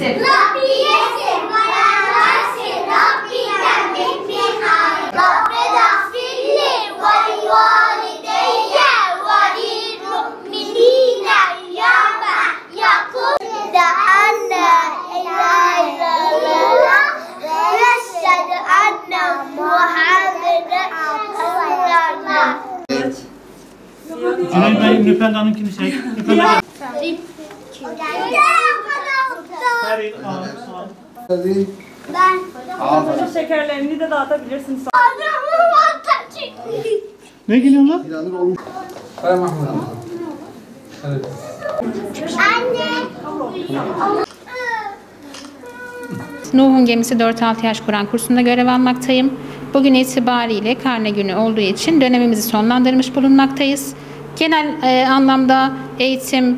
yesin. Rabbi yesin. Vallahi Rabbi'den bekleyin. Rabbi dafirli ve valideyye ve mu'minine yâme yakul da anne ilahe ve şehadu anne Muhammeden Resulullah. Cüneyt Bey, Nüfel Hanım'kini çek. Nüfel Hanım. Feril, Çocuk şekerlerini de dağıtabilirsiniz. ne geliyorlar? Evet. Nuh'un gemisi 4-6 yaş Kur'an kursunda görev almaktayım. Bugün itibariyle karne günü olduğu için dönemimizi sonlandırmış bulunmaktayız. Genel anlamda eğitim,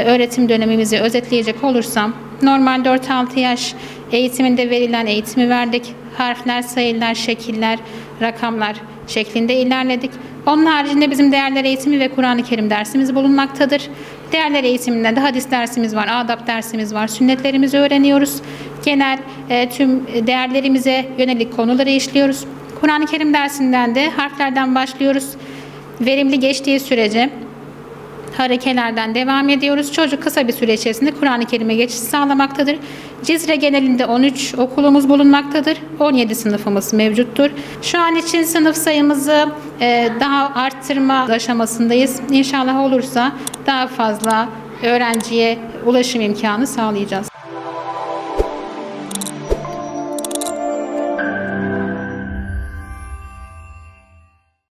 öğretim dönemimizi özetleyecek olursam, normal 4-6 yaş eğitiminde verilen eğitimi verdik. Harfler, sayılar, şekiller, rakamlar şeklinde ilerledik. Onun haricinde bizim değerler eğitimi ve Kur'an-ı Kerim dersimiz bulunmaktadır. Değerler eğitiminden de hadis dersimiz var, adab dersimiz var, sünnetlerimizi öğreniyoruz. Genel tüm değerlerimize yönelik konuları işliyoruz. Kur'an-ı Kerim dersinden de harflerden başlıyoruz. Verimli geçtiği sürece harekelerden devam ediyoruz. Çocuk kısa bir süre içerisinde Kur'an-ı Kerim'e geçiş sağlamaktadır. Cizre genelinde 13 okulumuz bulunmaktadır. 17 sınıfımız mevcuttur. Şu an için sınıf sayımızı daha arttırma aşamasındayız. İnşallah olursa daha fazla öğrenciye ulaşım imkanı sağlayacağız.